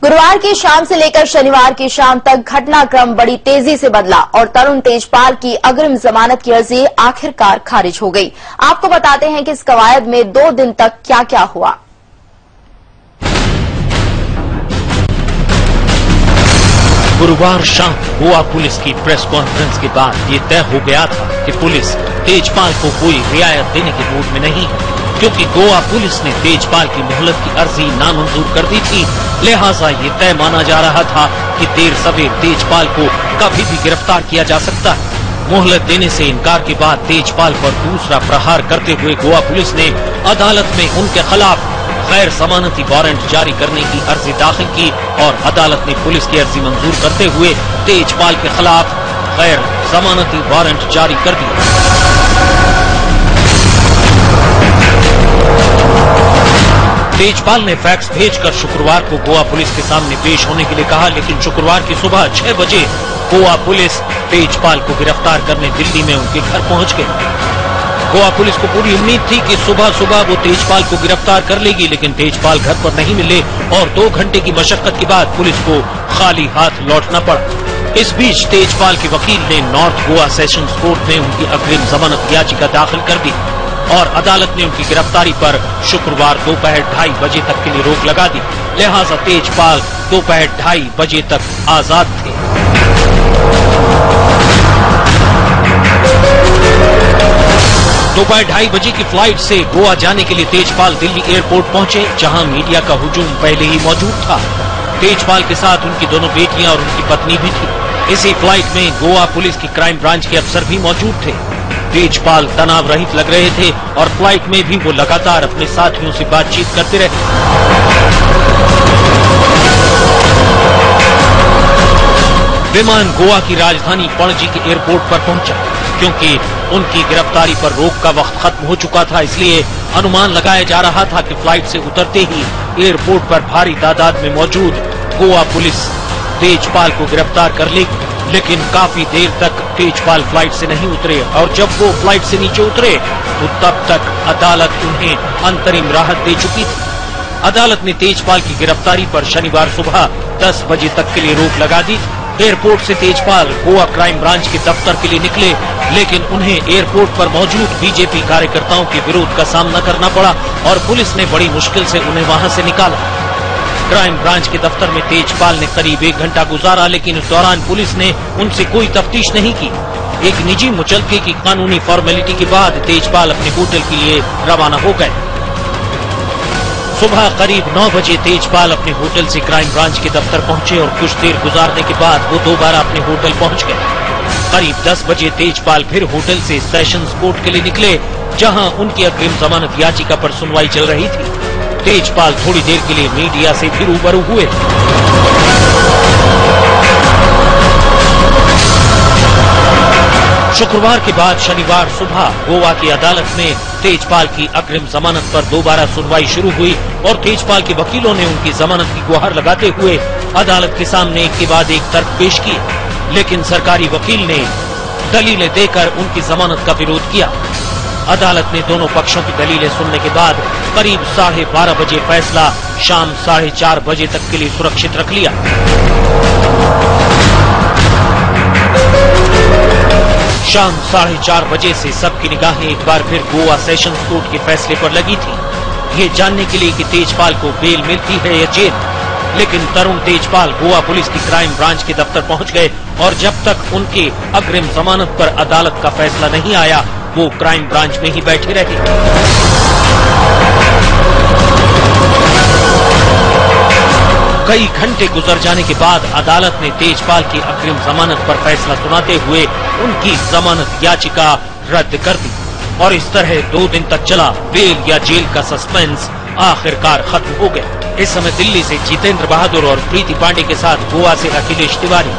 गुरुवार की शाम से लेकर शनिवार की शाम तक घटनाक्रम बड़ी तेजी से बदला और तरुण तेजपाल की अग्रिम जमानत की अर्जी आखिरकार खारिज हो गई। आपको बताते हैं कि इस कवायद में 2 दिन तक क्या क्या हुआ। गुरुवार शाम गोवा पुलिस की प्रेस कॉन्फ्रेंस के बाद ये तय हो गया था कि पुलिस तेजपाल को कोई रियायत देने के मूड में नहीं है, क्योंकि गोवा पुलिस ने तेजपाल की मोहलत की अर्जी नामंजूर कर दी थी। लिहाजा ये तय माना जा रहा था कि देर सवेर तेजपाल को कभी भी गिरफ्तार किया जा सकता है। मोहलत देने से इनकार के बाद तेजपाल पर दूसरा प्रहार करते हुए गोवा पुलिस ने अदालत में उनके खिलाफ गैर जमानती वारंट जारी करने की अर्जी दाखिल की और अदालत ने पुलिस की अर्जी मंजूर करते हुए तेजपाल के खिलाफ गैर जमानती वारंट जारी कर दिया। तेजपाल ने फैक्स भेजकर शुक्रवार को गोवा पुलिस के सामने पेश होने के लिए कहा, लेकिन शुक्रवार की सुबह 6 बजे गोवा पुलिस तेजपाल को गिरफ्तार करने दिल्ली में उनके घर पहुंच गई। गोवा पुलिस को पूरी उम्मीद थी कि सुबह सुबह वो तेजपाल को गिरफ्तार कर लेगी, लेकिन तेजपाल घर पर नहीं मिले और 2 घंटे की मशक्कत के बाद पुलिस को खाली हाथ लौटना पड़ा। इस बीच तेजपाल के वकील ने नॉर्थ गोवा सेशंस कोर्ट में उनकी अग्रिम जमानत याचिका दाखिल कर दी और अदालत ने उनकी गिरफ्तारी पर शुक्रवार दोपहर 2:30 बजे तक के लिए रोक लगा दी। लिहाजा तेजपाल दोपहर 2:30 बजे तक आजाद थे। दोपहर 2:30 बजे की फ्लाइट से गोवा जाने के लिए तेजपाल दिल्ली एयरपोर्ट पहुंचे, जहां मीडिया का हुजूम पहले ही मौजूद था। तेजपाल के साथ उनकी दोनों बेटियां और उनकी पत्नी भी थी। इसी फ्लाइट में गोवा पुलिस की क्राइम ब्रांच के अफसर भी मौजूद थे। तेजपाल तनाव रहित लग रहे थे और फ्लाइट में भी वो लगातार अपने साथियों से बातचीत करते रहे। विमान गोवा की राजधानी पणजी के एयरपोर्ट पर पहुंचा। क्योंकि उनकी गिरफ्तारी पर रोक का वक्त खत्म हो चुका था, इसलिए अनुमान लगाया जा रहा था कि फ्लाइट से उतरते ही एयरपोर्ट पर भारी तादाद में मौजूद गोवा पुलिस तेजपाल को गिरफ्तार कर लेगी। लेकिन काफी देर तक तेजपाल फ्लाइट से नहीं उतरे और जब वो फ्लाइट से नीचे उतरे तो तब तक अदालत उन्हें अंतरिम राहत दे चुकी थी। अदालत ने तेजपाल की गिरफ्तारी पर शनिवार सुबह 10 बजे तक के लिए रोक लगा दी। एयरपोर्ट से तेजपाल गोवा क्राइम ब्रांच के दफ्तर के लिए निकले, लेकिन उन्हें एयरपोर्ट पर मौजूद बीजेपी कार्यकर्ताओं के विरोध का सामना करना पड़ा और पुलिस ने बड़ी मुश्किल से उन्हें वहां से निकाला। क्राइम ब्रांच के दफ्तर में तेजपाल ने करीब 1 घंटा गुजारा, लेकिन इस दौरान पुलिस ने उनसे कोई तफ्तीश नहीं की। एक निजी मुचलके की कानूनी फॉर्मेलिटी के बाद तेजपाल अपने होटल के लिए रवाना हो गए। सुबह करीब 9 बजे तेजपाल अपने होटल से क्राइम ब्रांच के दफ्तर पहुंचे और कुछ देर गुजारने के बाद वो दोबारा अपने होटल पहुंच गए। करीब 10 बजे तेजपाल फिर होटल से सेशंस कोर्ट के लिए निकले, जहां उनकी अग्रिम जमानत याचिका पर सुनवाई चल रही थी। तेजपाल थोड़ी देर के लिए मीडिया से भी रूबरू हुए। शुक्रवार के बाद शनिवार सुबह गोवा की अदालत में तेजपाल की अग्रिम जमानत पर दोबारा सुनवाई शुरू हुई और तेजपाल के वकीलों ने उनकी जमानत की गुहार लगाते हुए अदालत के सामने एक के बाद एक तर्क पेश किए, लेकिन सरकारी वकील ने दलीलें देकर उनकी जमानत का विरोध किया। अदालत ने दोनों पक्षों की दलीलें सुनने के बाद करीब 12:30 बजे फैसला शाम 4:30 बजे तक के लिए सुरक्षित रख लिया। शाम 4:30 बजे से सबकी निगाहें एक बार फिर गोवा सेशंस कोर्ट के फैसले पर लगी थी, ये जानने के लिए कि तेजपाल को बेल मिलती है या जेल। लेकिन तरुण तेजपाल गोवा पुलिस की क्राइम ब्रांच के दफ्तर पहुंच गए और जब तक उनके अग्रिम जमानत पर अदालत का फैसला नहीं आया, वो क्राइम ब्रांच में ही बैठे रहे। कई घंटे गुजर जाने के बाद अदालत ने तेजपाल की अग्रिम जमानत पर फैसला सुनाते हुए उनकी जमानत याचिका रद्द कर दी और इस तरह 2 दिन तक चला बेल या जेल का सस्पेंस आखिरकार खत्म हो गया। इस समय दिल्ली से जितेंद्र बहादुर और प्रीति पांडे के साथ गोवा से अखिलेश तिवारी।